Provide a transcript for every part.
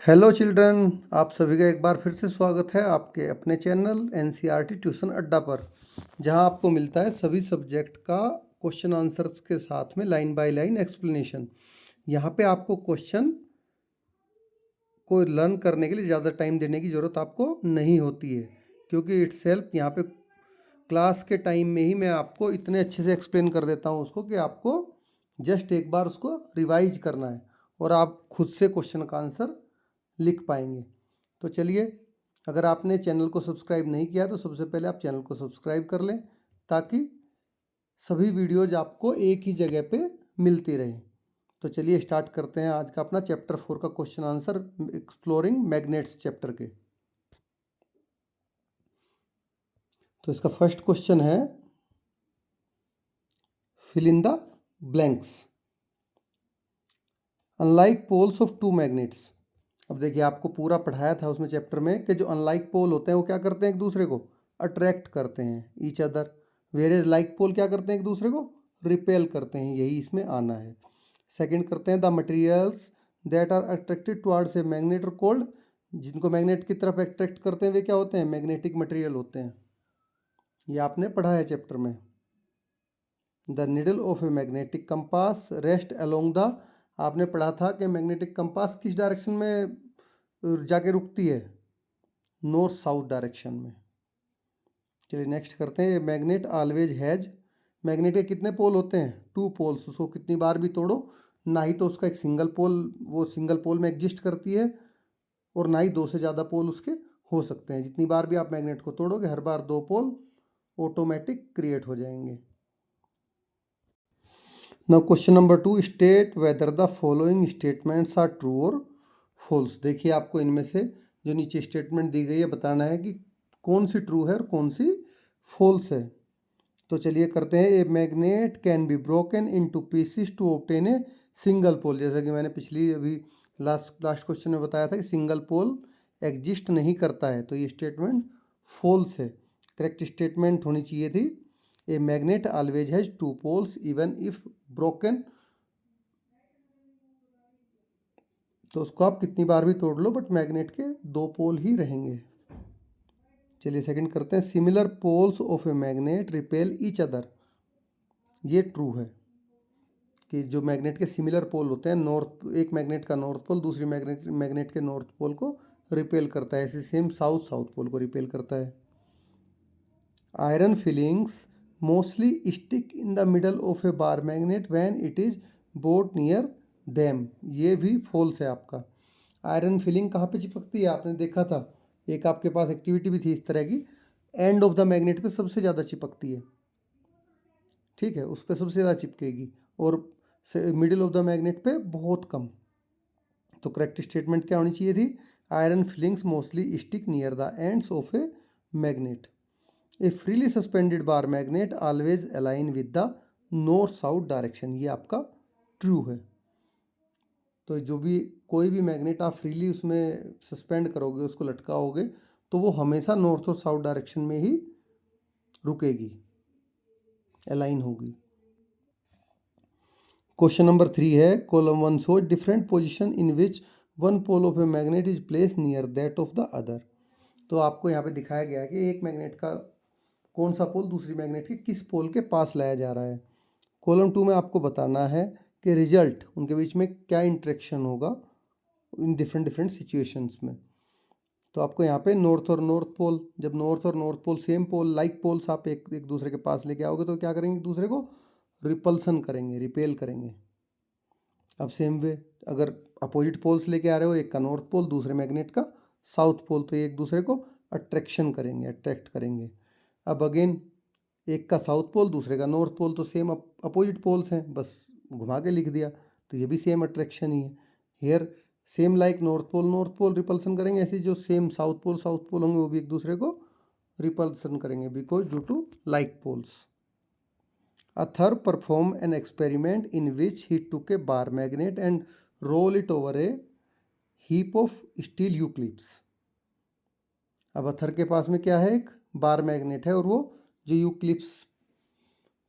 Hello children, आप सभी का एक बार फिर से स्वागत है आपके अपने चैनल एनसीईआरटी ट्यूशन अड्डा पर, जहां आपको मिलता है सभी सब्जेक्ट का क्वेश्चन आंसर्स के साथ में लाइन बाय लाइन एक्सप्लेनेशन। यहां पे आपको क्वेश्चन को लर्न करने के लिए ज़्यादा टाइम देने की ज़रूरत आपको नहीं होती है, क्योंकि इट्सेल्फ यहाँ पे क्लास के टाइम में ही मैं आपको इतने अच्छे से एक्सप्लेन कर देता हूँ उसको कि आपको जस्ट एक बार उसको रिवाइज करना है और आप खुद से क्वेश्चन का आंसर लिख पाएंगे। तो चलिए, अगर आपने चैनल को सब्सक्राइब नहीं किया तो सबसे पहले आप चैनल को सब्सक्राइब कर लें, ताकि सभी वीडियोज आपको एक ही जगह पे मिलती रहे। तो चलिए स्टार्ट करते हैं आज का अपना चैप्टर 4 का question answer, exploring magnets chapter के। तो इसका फर्स्ट क्वेश्चन है, fill in the blanks. Unlike poles of two magnets. अब देखिए, आपको पूरा पढ़ाया था उसमें चैप्टर में कि जो अनलाइक पोल होते हैं वो क्या करते हैं, एक दूसरे को अट्रैक्ट करते हैं, ईच अदर। वेरे लाइक पोल क्या करते हैं, एक दूसरे को रिपेल करते हैं। यही इसमें आना है। सेकंड करते हैं, the materials that are attracted towards a magnet और कोल्ड। जिनको मैग्नेट की तरफ अट्रैक्ट करते हैं वे क्या होते हैं, मैग्नेटिक मटेरियल होते हैं। ये आपने पढ़ा है चैप्टर में। The needle of a magnetic compass rest along the. आपने पढ़ा था कि मैग्नेटिक कंपास किस डायरेक्शन में जाके रुकती है, नॉर्थ साउथ डायरेक्शन में। चलिए नेक्स्ट करते हैं, मैग्नेट ऑलवेज हैज। मैग्नेट के कितने पोल होते हैं, टू पोल्स। उसको कितनी बार भी तोड़ो, ना ही तो उसका एक सिंगल पोल वो सिंगल पोल में एग्जिस्ट करती है, और ना ही दो से ज़्यादा पोल उसके हो सकते हैं। जितनी बार भी आप मैग्नेट को तोड़ोगे, हर बार दो पोल ऑटोमेटिक क्रिएट हो जाएंगे। Now question number 2, state whether the following statements are true और फॉल्स। देखिए, आपको इनमें से जो नीचे स्टेटमेंट दी गई है बताना है कि कौन सी ट्रू है और कौन सी फॉल्स है। तो चलिए करते हैं। A magnet can be broken into pieces to obtain a single pole. जैसा कि मैंने पिछली अभी लास्ट क्वेश्चन में बताया था कि सिंगल पोल एग्जिस्ट नहीं करता है, तो ये स्टेटमेंट फॉल्स है। करेक्ट स्टेटमेंट होनी चाहिए थी, a magnet always has two poles even if broken. तो उसको आप कितनी बार भी तोड़ लो, बट मैग्नेट के दो पोल ही रहेंगे। चलिए सेकंड करते हैं, similar poles of a magnet repel each other. ये ट्रू है कि जो मैग्नेट के सिमिलर पोल होते हैं, नॉर्थ एक मैग्नेट का नॉर्थ पोल दूसरी मैग्नेट के नॉर्थ पोल को रिपेल करता है, ऐसे सेम साउथ साउथ पोल को रिपेल करता है। Iron filings mostly stick in the middle of a bar magnet when it is boat near them. ये भी फॉल्स है आपका। आयरन फिलिंग कहाँ पे चिपकती है, आपने देखा था, एक आपके पास एक्टिविटी भी थी इस तरह की, एंड ऑफ द मैग्नेट पे सबसे ज़्यादा चिपकती है। ठीक है, उस पर सबसे ज़्यादा चिपकेगी, और मिडिल ऑफ द मैग्नेट पे बहुत कम। तो करेक्ट स्टेटमेंट क्या होनी चाहिए थी, iron filings mostly stick near the ends of a magnet. A freely suspended bar magnet always align with the north south direction. ये आपका ट्रू है। तो जो भी कोई भी मैग्नेट आप फ्रीली उसमें सस्पेंड करोगे, उसको लटकाओगे, तो वो हमेशा नॉर्थ और साउथ डायरेक्शन में ही रुकेगी, अलाइन होगी। क्वेश्चन नंबर 3 है, column 1 show different position in which one pole of a magnet is place near that of the other. तो आपको यहाँ पे दिखाया गया है कि एक मैग्नेट का कौन सा पोल दूसरी मैग्नेट के किस पोल के पास लाया जा रहा है। कॉलम 2 में आपको बताना है कि रिजल्ट उनके बीच में क्या इंटरेक्शन होगा इन डिफरेंट डिफरेंट सिचुएशंस में। तो आपको यहाँ पे नॉर्थ और नॉर्थ पोल, जब नॉर्थ और north pole same pole like poles आप एक दूसरे के पास लेके आओगे, तो क्या करेंगे, एक दूसरे को रिपल्सन करेंगे, रिपेल करेंगे। अब सेम वे अगर अपोजिट पोल्स लेके आ रहे हो, एक का नॉर्थ पोल दूसरे मैग्नेट का साउथ पोल, तो ये एक दूसरे को अट्रैक्शन करेंगे, अट्रैक्ट करेंगे। अब अगेन एक का साउथ पोल दूसरे का नॉर्थ पोल, तो सेम अपोजिट पोल्स हैं, बस घुमा के लिख दिया, तो ये भी सेम अट्रैक्शन ही है। Here same like north pole repulsion करेंगे, ऐसे जो सेम साउथ पोल होंगे वो भी एक दूसरे को रिपल्सन करेंगे, because due to like poles. A third performed an experiment in which he took a bar magnet and rolled it over a heap of steel U-clips. अब अथर के पास में क्या है, एक बार मैग्नेट है, और वो जो यू क्लिप्स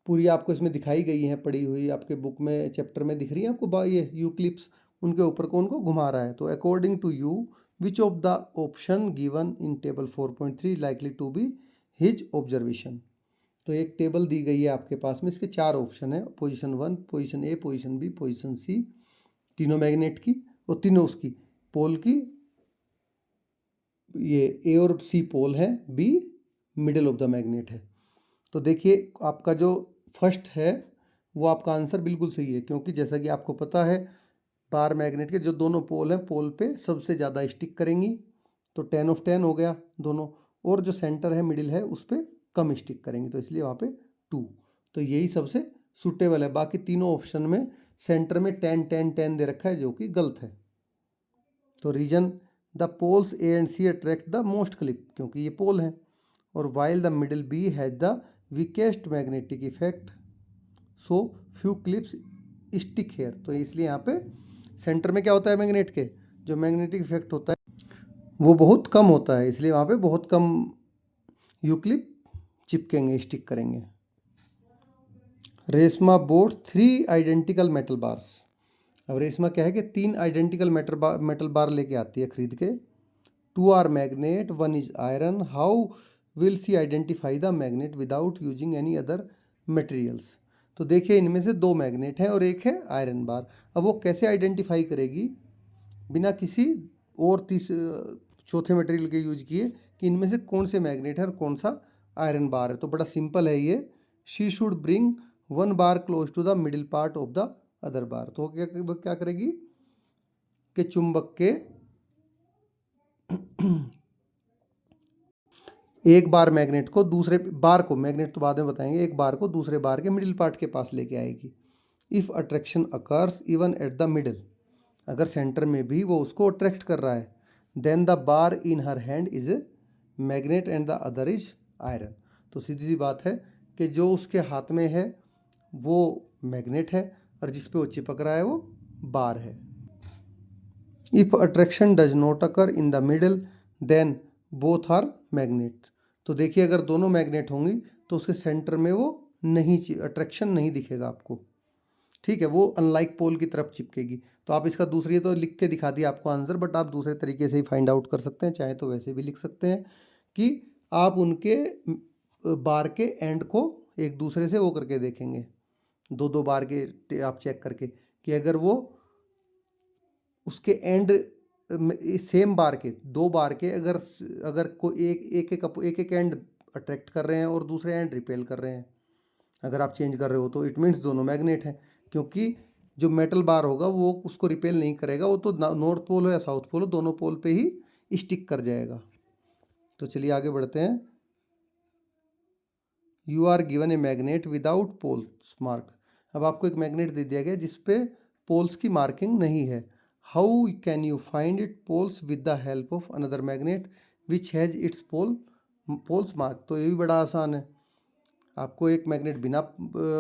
पूरी आपको इसमें दिखाई गई हैं, पड़ी हुई आपके बुक में चैप्टर में दिख रही है आपको, ये यू क्लिप्स, उनके ऊपर को उनको घुमा रहा है। तो according to you which of the option given in table 4.3 likely to be his observation. तो एक टेबल दी गई है आपके पास में, इसके 4 ऑप्शन है, position 1, position A, position B, position सी, तीनों मैग्नेट की और तीनों उसकी पोल की। ये ए और सी पोल है, B middle of the magnet है। तो देखिए आपका जो फर्स्ट है वो आपका आंसर बिल्कुल सही है, क्योंकि जैसा कि आपको पता है बार मैग्नेट के जो दोनों पोल हैं पोल पे सबसे ज़्यादा स्टिक करेंगी, तो 10 ऑफ 10 हो गया दोनों, और जो सेंटर है मिडिल है उस पर कम स्टिक करेंगी, तो इसलिए वहाँ पे 2। तो यही सबसे सूटेबल है। बाकी तीनों ऑप्शन में सेंटर में 10 10 10 दे रखा है, जो कि गलत है। तो reason the poles A and C attract the most clip, क्योंकि ये पोल है, और while the middle B has the weakest magnetic effect so few clips stick here. तो इसलिए यहाँ पे सेंटर में क्या होता है मैग्नेट के, जो मैग्नेटिक इफेक्ट होता है वो बहुत कम होता है, इसलिए वहाँ पे बहुत कम यू क्लिप चिपकेंगे, स्टिक करेंगे। Reshma boat 3 identical metal bars. अब रेशमा क्या है कि 3 आइडेंटिकल मेटल बार लेके आती है खरीद के। 2 are magnet, 1 is iron, how will she identify the magnet without using any other materials. तो देखिए इनमें से 2 मैग्नेट हैं और एक है आयरन बार। अब वो कैसे आइडेंटिफाई करेगी बिना किसी और चौथे मटेरियल के यूज किए कि इनमें से कौन से मैग्नेट है और कौन सा आयरन बार है। तो बड़ा सिंपल है ये, she should bring 1 bar close to the middle part of the other bar. तो क्या करेगी कि चुंबक के एक बार मैग्नेट को दूसरे बार को, मैग्नेट तो बाद में बताएंगे, एक बार को दूसरे बार के मिडिल पार्ट के पास लेके आएगी। If attraction occurs even at the middle, अगर सेंटर में भी वो उसको अट्रैक्ट कर रहा है, then the bar in her hand is a magnet and the other is iron. तो सीधी सी बात है कि जो उसके हाथ में है वो मैग्नेट है और जिस पे वो चिपक रहा है वो बार है। If attraction does not occur in the middle then both are magnet. तो देखिए अगर दोनों मैग्नेट होंगी तो उसके सेंटर में वो नहीं, अट्रैक्शन नहीं दिखेगा आपको, ठीक है, वो अनलाइक पोल की तरफ चिपकेगी। तो आप इसका दूसरी तो लिख के दिखा दिया आपको आंसर, बट आप दूसरे तरीके से ही फाइंड आउट कर सकते हैं, चाहे तो वैसे भी लिख सकते हैं कि आप उनके बार के एंड को एक दूसरे से वो करके देखेंगे, 2 बार के आप चेक करके कि अगर वो उसके एंड सेम बार के 2 बार के अगर कोई एक एंड अट्रैक्ट कर रहे हैं और दूसरे एंड रिपेल कर रहे हैं, अगर आप चेंज कर रहे हो तो इट मीन्स दोनों मैग्नेट हैं, क्योंकि जो मेटल बार होगा वो उसको रिपेल नहीं करेगा, वो तो नॉर्थ पोल हो या साउथ पोल हो दोनों पोल पे ही स्टिक कर जाएगा। तो चलिए आगे बढ़ते हैं। You are given a magnet without poles mark. अब आपको एक मैग्नेट दे दिया गया जिसपे पोल्स की मार्किंग नहीं है। How can you find it poles with the help of another magnet which has its poles mark. तो ये भी बड़ा आसान है, आपको एक मैग्नेट बिना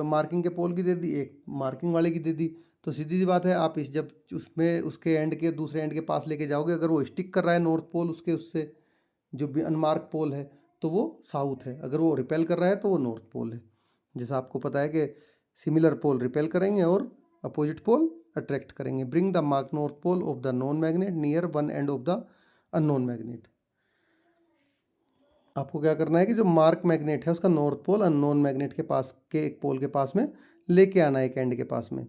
मार्किंग के पोल की दे दी, एक मार्किंग वाले की दे दी, तो सीधी सी बात है आप जब उसमें उसके एंड के दूसरे एंड के पास लेके जाओगे, अगर वो स्टिक कर रहा है नॉर्थ पोल उसके उससे जो भी अनमार्क पोल है तो वो साउथ है, अगर वो रिपेल कर रहा है तो वो नॉर्थ पोल है। जैसा आपको पता है कि सिमिलर पोल रिपेल करेंगे और अपोजिट पोल अट्रैक्ट करेंगे। Bring the mark north pole of the non magnet near one end of the unknown magnet. आपको क्या करना है कि जो मार्क मैग्नेट है उसका नॉर्थ पोल अननोन मैग्नेट के पास के एक पोल के पास में लेके आना है, एक एंड के पास में।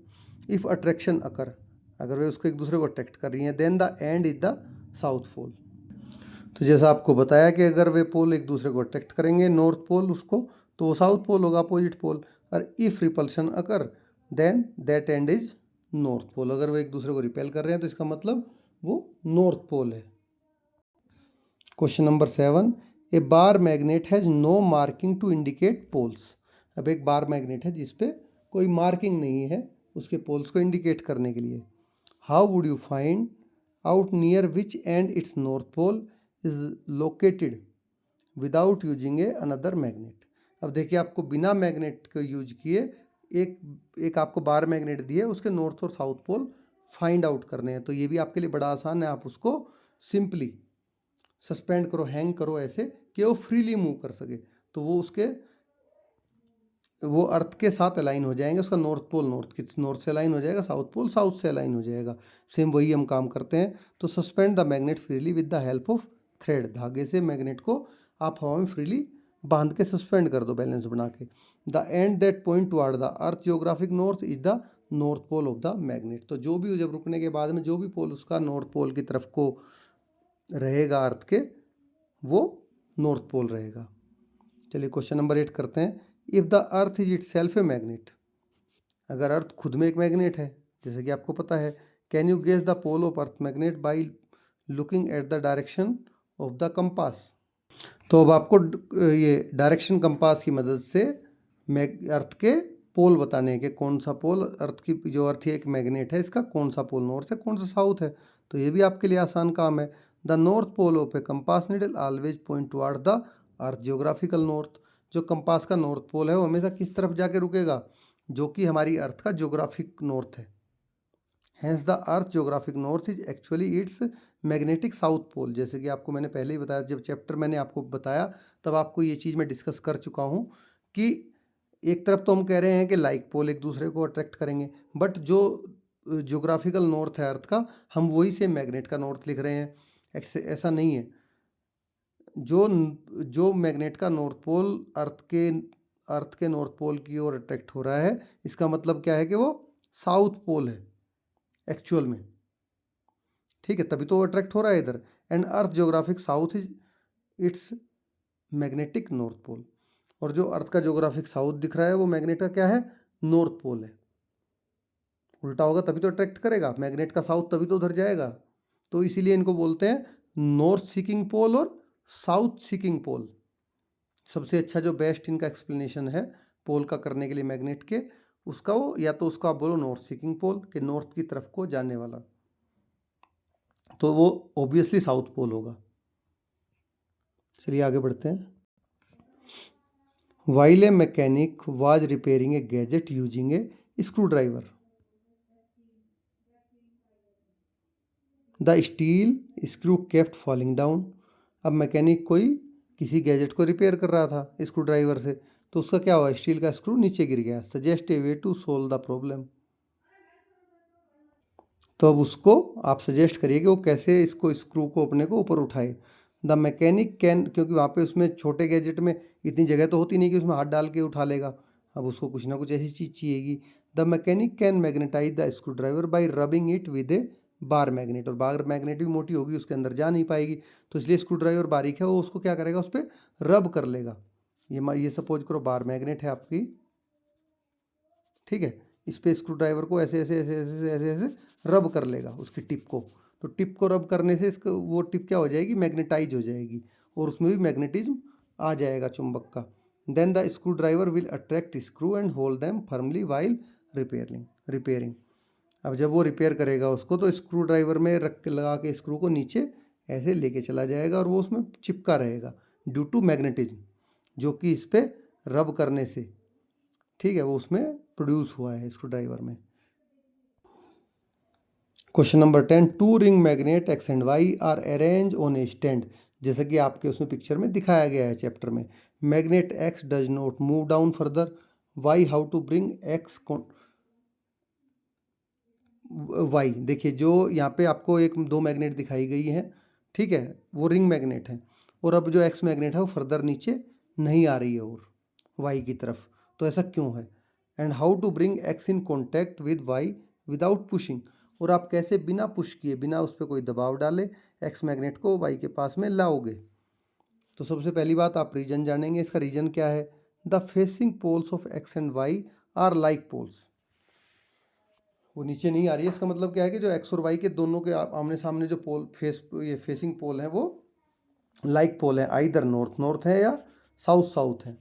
इफ़ अट्रैक्शन अकर, अगर वे उसको एक दूसरे को अट्रैक्ट कर रही हैं, then the end is the south pole. तो जैसा आपको बताया कि अगर वे पोल एक दूसरे को अट्रैक्ट करेंगे नॉर्थ पोल उसको, तो वो साउथ पोल होगा, अपोजिट पोल। और if repulsion occur then that end is north pole. अगर वो एक दूसरे को रिपेल कर रहे हैं तो इसका मतलब वो नॉर्थ पोल है। Question number 7, a bar magnet has no marking to indicate poles. अब एक बार मैग्नेट है जिस पे कोई मार्किंग नहीं है उसके पोल्स को इंडिकेट करने के लिए। How would you find out near which end its north pole is located without using a another magnet. अब देखिए आपको बिना मैग्नेट को यूज किए एक आपको बार मैग्नेट दिए, उसके नॉर्थ और साउथ पोल फाइंड आउट करने हैं। तो ये भी आपके लिए बड़ा आसान है, आप उसको सिंपली सस्पेंड करो, हैंग करो ऐसे कि वो फ्रीली मूव कर सके। तो वो उसके वो अर्थ के साथ अलाइन हो जाएंगे। उसका नॉर्थ पोल नॉर्थ से अलाइन हो जाएगा, साउथ पोल साउथ से अलाइन हो जाएगा। सेम वही हम काम करते हैं। तो suspend the magnet freely with the help of thread, धागे से मैग्नेट को आप हवा में फ्रीली बांध के सस्पेंड कर दो बैलेंस बना के। The end that point toward the earth geographic north is the north pole of the magnet. तो जो भी जब रुकने के बाद में जो भी पोल उसका नॉर्थ पोल की तरफ को रहेगा अर्थ के, वो नॉर्थ पोल रहेगा। चलिए क्वेश्चन नंबर 8 करते हैं। If the earth is it self a magnet, अगर अर्थ खुद में एक मैग्नेट है, जैसे कि आपको पता है, can you guess the pole of earth magnet by looking at the direction of the compass. तो अब आपको ये डायरेक्शन कंपास की मदद से अर्थ के पोल बताने के, कौन सा पोल अर्थ की, जो अर्थ एक मैग्नेट है, इसका कौन सा पोल नॉर्थ है कौन सा साउथ है। तो ये भी आपके लिए आसान काम है। The north pole of a compass needle always point toward the earth geographical north. जो कंपास का नॉर्थ पोल है वो हमेशा किस तरफ जाके रुकेगा, जो कि हमारी अर्थ का जियोग्राफिक नॉर्थ है। Hence the earth geographic north is actually it's magnetic south pole. जैसे कि आपको मैंने पहले ही बताया, जब चैप्टर मैंने आपको बताया तब आपको ये चीज़ मैं डिस्कस कर चुका हूँ कि एक तरफ तो हम कह रहे हैं कि लाइक पोल एक दूसरे को अट्रैक्ट करेंगे, बट जो जियोग्राफिकल नॉर्थ है अर्थ का, हम वही से मैग्नेट का नॉर्थ लिख रहे हैं। ऐसा नहीं है। जो जो मैग्नेट का नॉर्थ पोल अर्थ के नॉर्थ पोल की ओर अट्रैक्ट हो रहा है, इसका मतलब क्या है कि वो साउथ पोल है एक्चुअल में। ठीक है, तभी तो वो अट्रैक्ट हो रहा है इधर। And earth geographic south is it's magnetic north pole. और जो अर्थ का जियोग्राफिक साउथ दिख रहा है वो मैग्नेट का क्या है, नॉर्थ पोल है। उल्टा होगा तभी तो अट्रैक्ट करेगा, मैग्नेट का साउथ तभी तो उधर जाएगा। तो इसीलिए इनको बोलते हैं नॉर्थ सीकिंग पोल और साउथ सीकिंग पोल। सबसे अच्छा जो बेस्ट इनका एक्सप्लेनेशन है पोल का करने के लिए मैग्नेट के, उसका वो या तो उसका आप बोलो नॉर्थ सीकिंग पोल के नॉर्थ की तरफ को जाने वाला, तो वो ऑब्वियसली साउथ पोल होगा। चलिए आगे बढ़ते हैं। While a mechanic was repairing a gadget using a screwdriver, the steel screw kept falling down। अब मैकेनिक कोई किसी गैजेट को रिपेयर कर रहा था स्क्रू ड्राइवर से, तो उसका क्या हुआ, स्टील का स्क्रू नीचे गिर गया। Suggest a way to solve the problem. तो अब उसको आप सजेस्ट करिए कि वो कैसे इसको स्क्रू को अपने को ऊपर उठाए। द मैकेनिक कैन, क्योंकि वहाँ पे उसमें छोटे गैजेट में इतनी जगह तो होती नहीं कि उसमें हाथ डाल के उठा लेगा, अब उसको कुछ ना कुछ ऐसी चीज़ चाहिएगी। The mechanic can magnetise the screw driver by rubbing it with a bar magnet. और बार मैग्नेट भी मोटी होगी, उसके अंदर जा नहीं पाएगी, तो इसलिए स्क्रू ड्राइवर बारीक है, वो उसको क्या करेगा, उस पर रब कर लेगा। ये सपोज करो बार मैग्नेट है आपकी, ठीक है, इस पे स्क्रू ड्राइवर को ऐसे ऐसे ऐसे ऐसे ऐसे ऐसे रब कर लेगा उसकी टिप को। तो टिप को रब करने से इसको वो टिप क्या हो जाएगी, मैग्नेटाइज हो जाएगी, और उसमें भी मैग्नेटिज्म आ जाएगा चुंबक का। Then the screw driver will attract screw and hold them firmly while repairing. अब जब वो रिपेयर करेगा उसको, तो स्क्रू ड्राइवर में रख के लगा के स्क्रू को नीचे ऐसे लेके चला जाएगा और वो उसमें चिपका रहेगा ड्यू टू मैग्नेटिज्म, जो कि इस पर रब करने से, ठीक है, वो उसमें प्रोड्यूस हुआ है स्क्रू ड्राइवर में। Question number 10। Two ring magnet X and Y are arrange on a stand. जैसा कि आपके उसमें पिक्चर में दिखाया गया है चैप्टर में। Magnet X does not move down further, why how to bring X Y. देखिए जो यहाँ पे आपको एक दो मैग्नेट दिखाई गई है, ठीक है, वो रिंग मैग्नेट है, और अब जो एक्स मैग्नेट है वो फर्दर नीचे नहीं आ रही है और वाई की तरफ। तो ऐसा क्यों है। And how to bring X in contact with Y without pushing. और आप कैसे बिना पुश किए, बिना उस पर कोई दबाव डाले एक्स मैग्नेट को वाई के पास में लाओगे। तो सबसे पहली बात आप रीजन जानेंगे। इसका रीजन क्या है, the facing poles of X and Y are like poles. वो नीचे नहीं आ रही है, इसका मतलब क्या है कि जो एक्स और वाई के दोनों के आमने सामने जो पोल ये फेसिंग पोल है वो लाइक पोल है, आइदर नॉर्थ नॉर्थ है या साउथ साउथ है।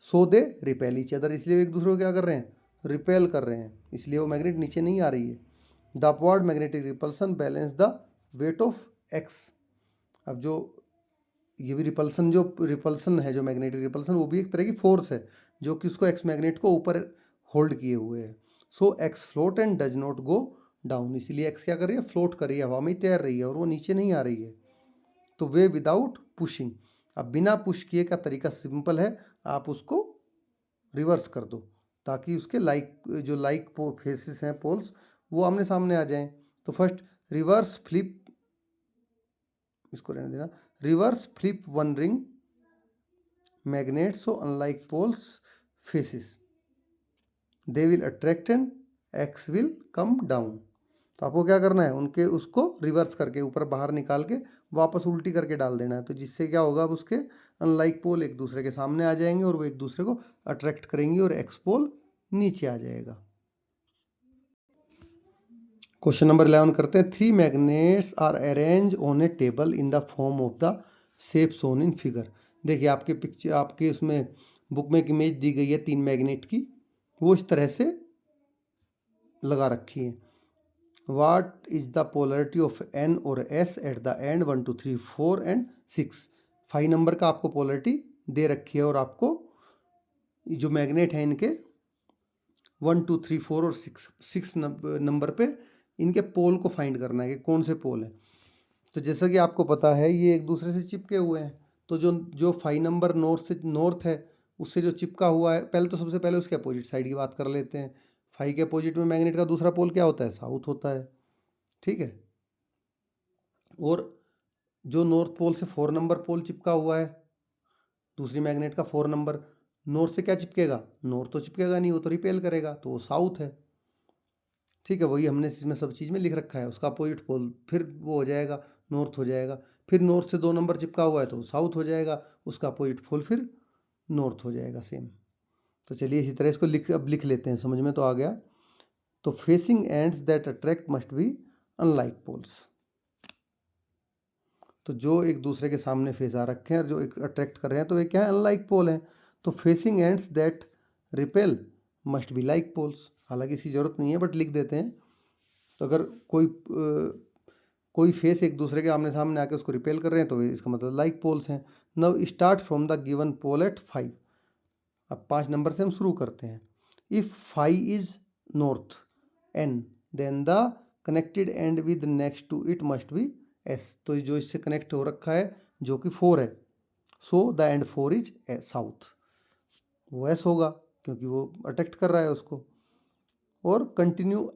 सो दे रिपेल ईच अदर, इसलिए एक दूसरे को क्या कर रहे हैं, रिपेल कर रहे हैं, इसलिए वो मैग्नेट नीचे नहीं आ रही है। The upward magnetic repulsion balance the weight of x. अब जो ये भी रिपल्सन है, जो मैग्नेटिक रिपल्सन, वो भी एक तरह की फोर्स है जो कि उसको एक्स मैग्नेट को ऊपर होल्ड किए हुए है। So X float and does not go down, इसलिए एक्स क्या कर रही है, फ्लोट कर रही है, हवा में तैर रही है और वो नीचे नहीं आ रही है। तो वे विदाउट पुशिंग, अब बिना पुश किए का तरीका सिंपल है, आप उसको रिवर्स कर दो, ताकि उसके जो लाइक फेसेस हैं पोल्स वो आमने सामने आ जाएं। तो फर्स्ट रिवर्स फ्लिप, इसको रहने देना, reverse flip one ring magnet so unlike poles faces they will attract and X will come down. तो आपको क्या करना है, उनके उसको रिवर्स करके ऊपर बाहर निकाल के वापस उल्टी करके डाल देना है। तो जिससे क्या होगा, अब उसके अनलाइक पोल एक दूसरे के सामने आ जाएंगे और वो एक दूसरे को अट्रैक्ट करेंगे और एक्स पोल नीचे आ जाएगा। क्वेश्चन नंबर 11 करते हैं। 3 magnets are arrange on a table in the form of the shape shown in figure. देखिए आपके पिक्चर, आपके उसमें बुक में एक इमेज दी गई है 3 मैग्नेट की, वो इस तरह से लगा रखी है। What is the polarity of N और S at the end 1 2 3 4 and 6। 5 number का आपको पोलरिटी दे रखी है और आपको जो मैग्नेट है इनके 1 2 3 4 और 6 नंबर पे इनके पोल को फाइंड करना है कि कौन से पोल है। तो जैसा कि आपको पता है ये एक दूसरे से चिपके हुए हैं, तो जो 5 नंबर नॉर्थ है उससे जो चिपका हुआ है, पहले तो सबसे पहले उसके अपोजिट साइड की बात कर लेते हैं। 5 के अपोजिट में मैग्नेट का दूसरा पोल क्या होता है, साउथ होता है, ठीक है। और जो नॉर्थ पोल से 4 नंबर पोल चिपका हुआ है दूसरी मैग्नेट का 4 नंबर, नॉर्थ से क्या चिपकेगा, नॉर्थ तो चिपकेगा नहीं, वो तो रिपेल करेगा, तो वो साउथ है, ठीक है। वही हमने इसमें सब चीज़ में लिख रखा है। उसका अपोजिट पोल फिर वो हो जाएगा, नॉर्थ हो जाएगा। फिर नॉर्थ से 2 नंबर चिपका हुआ है तो साउथ हो जाएगा, उसका अपोजिट पोल फिर नॉर्थ हो जाएगा, सेम। तो चलिए इसी तरह इसको अब लिख लेते हैं, समझ में तो आ गया। तो facing ends that attract must be unlike poles. तो जो एक दूसरे के सामने फेस आ रखे हैं और जो एक अट्रैक्ट कर रहे हैं, तो वे क्या है, अनलाइक पोल हैं। तो facing ends that repel must be like poles. हालांकि इसकी ज़रूरत नहीं है बट लिख देते हैं। तो अगर कोई फेस एक दूसरे के आमने सामने आके उसको रिपेल कर रहे हैं तो इसका मतलब लाइक पोल्स हैं। Now start from the given pole at 5। अब 5 नंबर से हम शुरू करते हैं। If 5 is north N then the connected end with next to it must be S. तो जो इससे कनेक्ट हो रखा है जो कि 4 है, so the end 4 is south, वो एस होगा क्योंकि वो अट्रैक्ट कर रहा है उसको। और कंटिन्यू,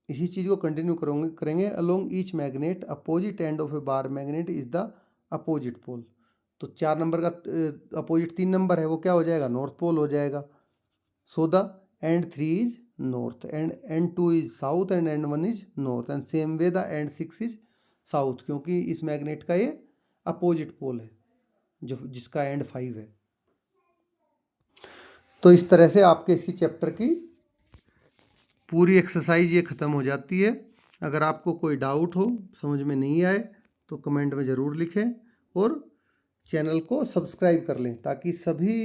इसी चीज़ को कंटिन्यू करेंगे along each magnet opposite end of a bar magnet is the opposite pole. तो 4 नंबर का अपोजिट 3 नंबर है, वो क्या हो जाएगा, नॉर्थ पोल हो जाएगा। So the end 3 is north and and 2 is south and and 1 is north and same way the end 6 is south, क्योंकि इस मैग्नेट का ये अपोजिट पोल है जो जिसका एंड 5 है। तो इस तरह से आपके इसकी चैप्टर की पूरी एक्सरसाइज ये ख़त्म हो जाती है। अगर आपको कोई डाउट हो, समझ में नहीं आए, तो कमेंट में ज़रूर लिखें और चैनल को सब्सक्राइब कर लें ताकि सभी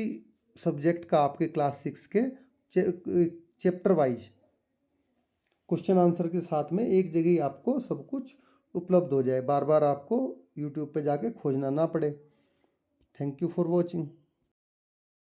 सब्जेक्ट का आपके क्लास 6 के चैप्टर वाइज क्वेश्चन आंसर के साथ में एक जगह ही आपको सब कुछ उपलब्ध हो जाए, बार बार आपको यूट्यूब पे जाके खोजना ना पड़े। Thank you for watching.